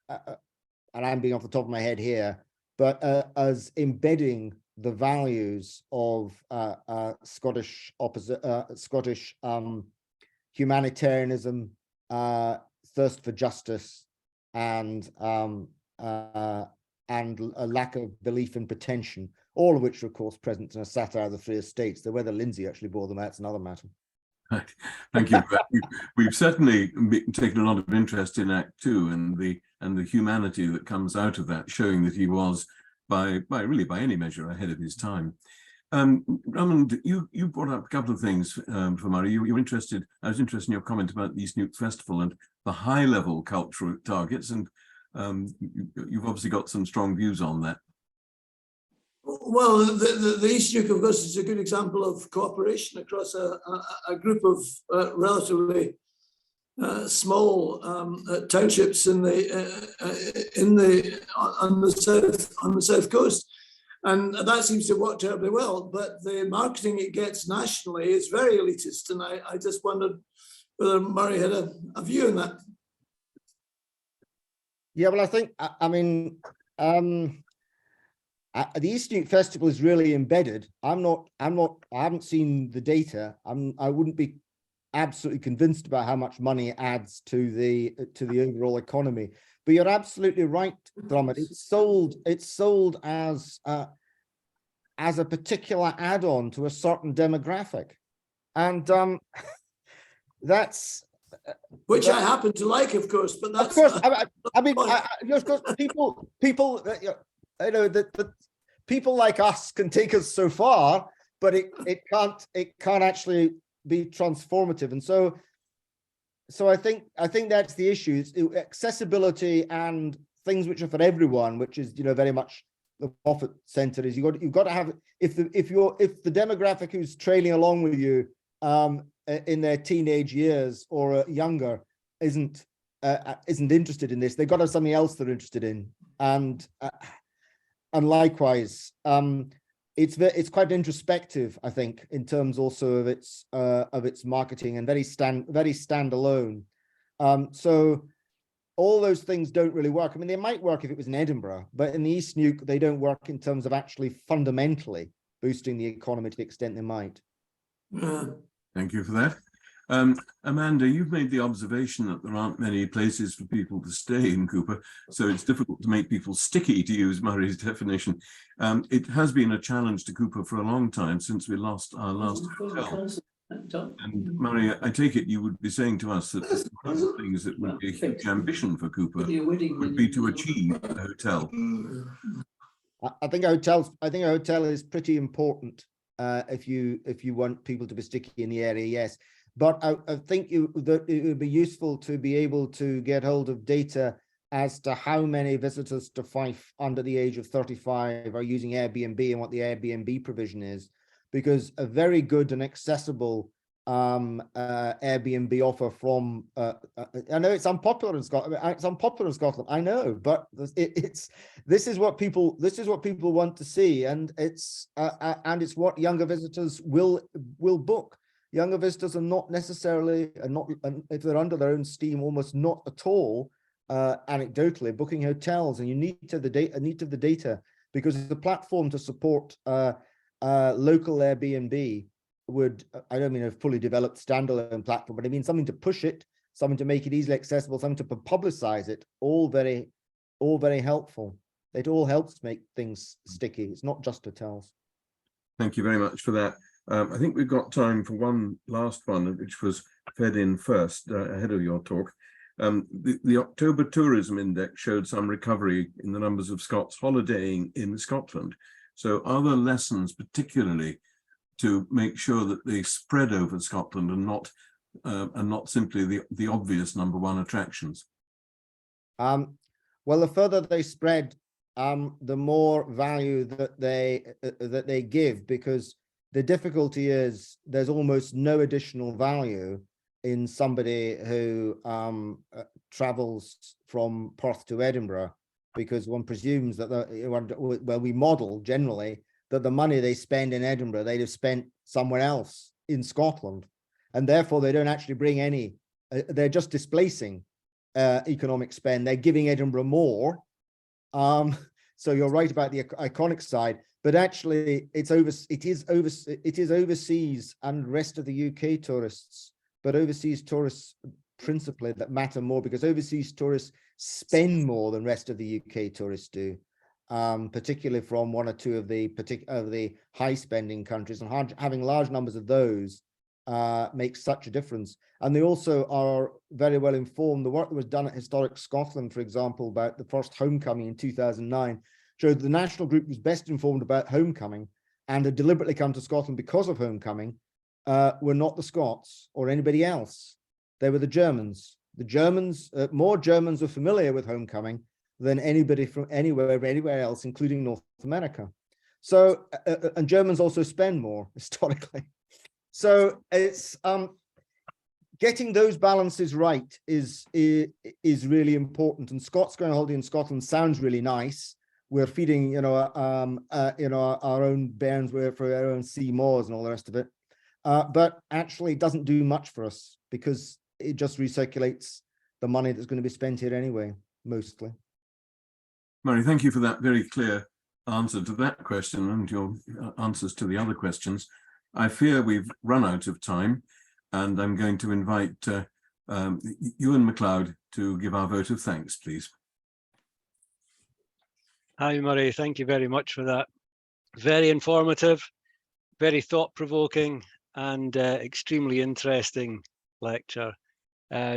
S2: and I'm being off the top of my head here, but as embedding the values of Scottish humanitarianism, thirst for justice, and a lack of belief in pretension, all of which are of course present in a satire of the Three Estates. Though whether Lindsay actually bore them out's another matter.
S1: Right. Thank you for that. We've certainly taken a lot of interest in Act 2 and the humanity that comes out of that, showing that he was by any measure ahead of his time. Ramond, you brought up a couple of things for Murray. I was interested in your comment about the East Neuk Festival and the high-level cultural targets, and you've obviously got some strong views on that.
S4: Well, the East Neuk, of course, is a good example of cooperation across a group of relatively small townships on the south coast, and that seems to work terribly well. But the marketing it gets nationally is very elitist, and I just wondered whether Murray had a view on that.
S2: Yeah, well, I think the East Neuk Festival is really embedded. I haven't seen the data. I wouldn't be absolutely convinced about how much money it adds to the overall economy. But you're absolutely right, Drummond. It's sold as a particular add-on to a certain demographic, and that's
S4: which I happen to like, of course. But that's,
S2: of course, people. That people like us can take us so far, but it can't actually be transformative. And so I think that's the issue. It's accessibility and things which are for everyone, which is very much the profit center. Is you've got to have, if the demographic who's trailing along with you in their teenage years or younger isn't interested in this, they've got to have something else they're interested in. And likewise, it's quite introspective, I think, in terms also of its marketing, and very standalone. So all those things don't really work. I mean, they might work if it was in Edinburgh, but in the East Neuk, they don't work in terms of actually fundamentally boosting the economy to the extent they might.
S1: Thank you for that. Amanda, you've made the observation that there aren't many places for people to stay in Cupar, so it's difficult to make people sticky, to use Murray's definition. It has been a challenge to Cupar for a long time, since we lost our last hotel. And Murray, I take it you would be saying to us that one of the things that would be a huge ambition for Cupar would be to achieve a hotel.
S2: I think a hotel is pretty important if you want people to be sticky in the area, yes. But I think that it would be useful to be able to get hold of data as to how many visitors to Fife under the age of 35 are using Airbnb and what the Airbnb provision is, because a very good and accessible Airbnb offer from I know it's unpopular in Scotland, I know, but this is what people want to see, and it's what younger visitors will book. Younger visitors are not necessarily, if they're under their own steam, almost not at all anecdotally booking hotels, and you need to have the data, because the platform to support local Airbnb would, I don't mean a fully developed standalone platform, but I mean something to push it, something to make it easily accessible, something to publicize it, all very helpful. It all helps make things sticky. It's not just hotels.
S1: Thank you very much for that. I think we've got time for one last one, which was fed in first ahead of your talk. The October Tourism Index showed some recovery in the numbers of Scots holidaying in Scotland. So are there lessons particularly to make sure that they spread over Scotland and not simply the obvious #1 attractions?
S2: Well, the further they spread, the more value that they give, because the difficulty is there's almost no additional value in somebody who travels from Perth to Edinburgh, because one presumes that we model generally that the money they spend in Edinburgh, they'd have spent somewhere else in Scotland. And therefore they don't actually bring any, they're just displacing economic spend. They're giving Edinburgh more. So you're right about the iconic side, but actually it is overseas and rest of the UK tourists, but overseas tourists principally that matter more, because overseas tourists spend more than rest of the UK tourists do. Particularly from one or two of the high spending countries, and having large numbers of those makes such a difference. And they also are very well informed. The work that was done at Historic Scotland, for example, about the first homecoming in 2009, showed the national group was best informed about homecoming and had deliberately come to Scotland because of homecoming, were not the Scots or anybody else. They were the Germans. The Germans, more Germans were familiar with homecoming than anybody from anywhere else, including North America. So, and Germans also spend more historically. So it's getting those balances right is really important. And Scots going on holiday in Scotland sounds really nice. We're feeding, our own bairns for our own sea moors and all the rest of it. But actually it doesn't do much for us, because it just recirculates the money that's going to be spent here anyway, mostly.
S1: Murray, thank you for that very clear answer to that question and your answers to the other questions. I fear we've run out of time, and I'm going to invite Ewan MacLeod to give our vote of thanks, please.
S3: Hi, Murray. Thank you very much for that. Very informative, very thought-provoking, and extremely interesting lecture.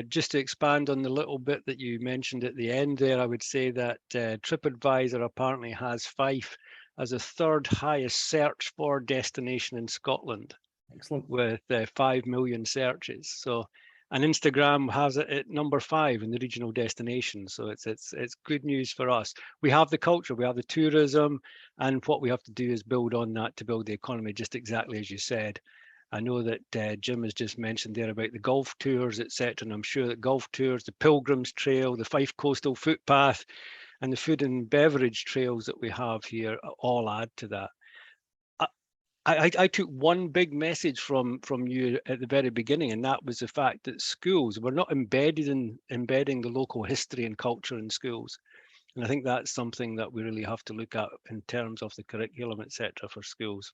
S3: Just to expand on the little bit that you mentioned at the end there, I would say that TripAdvisor apparently has Fife as a third highest search for destination in Scotland.
S2: Excellent.
S3: With 5 million searches. So, and Instagram has it at #5 in the regional destination. So it's good news for us. We have the culture, we have the tourism, and what we have to do is build on that to build the economy, just exactly as you said. I know that Jim has just mentioned there about the golf tours, etc. And I'm sure that golf tours, the Pilgrims Trail, the Fife Coastal Footpath, and the food and beverage trails that we have here all add to that. I took one big message from you at the very beginning, and that was the fact that schools were not embedding the local history and culture in schools. And I think that's something that we really have to look at in terms of the curriculum, etc. for schools.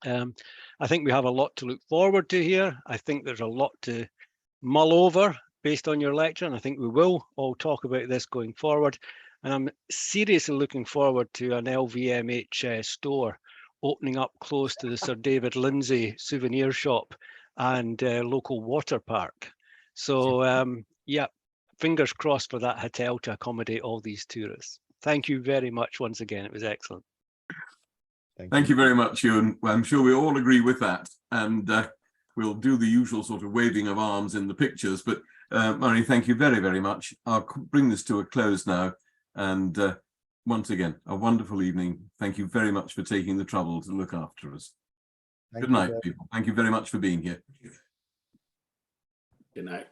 S3: I think we have a lot to look forward to here. I think there's a lot to mull over based on your lecture, and I think we will all talk about this going forward. And I'm seriously looking forward to an LVMH store opening up close to the Sir David Lindsay souvenir shop and local water park. So yeah, fingers crossed for that hotel to accommodate all these tourists. Thank you very much once again. It was excellent.
S1: Thank you very much, Ewan. Well, I'm sure we all agree with that. And we'll do the usual sort of waving of arms in the pictures. But Murray, thank you very, very much. I'll bring this to a close now. And once again, a wonderful evening. Thank you very much for taking the trouble to look after us. Good night, people. Thank you very much for being here.
S4: Good night.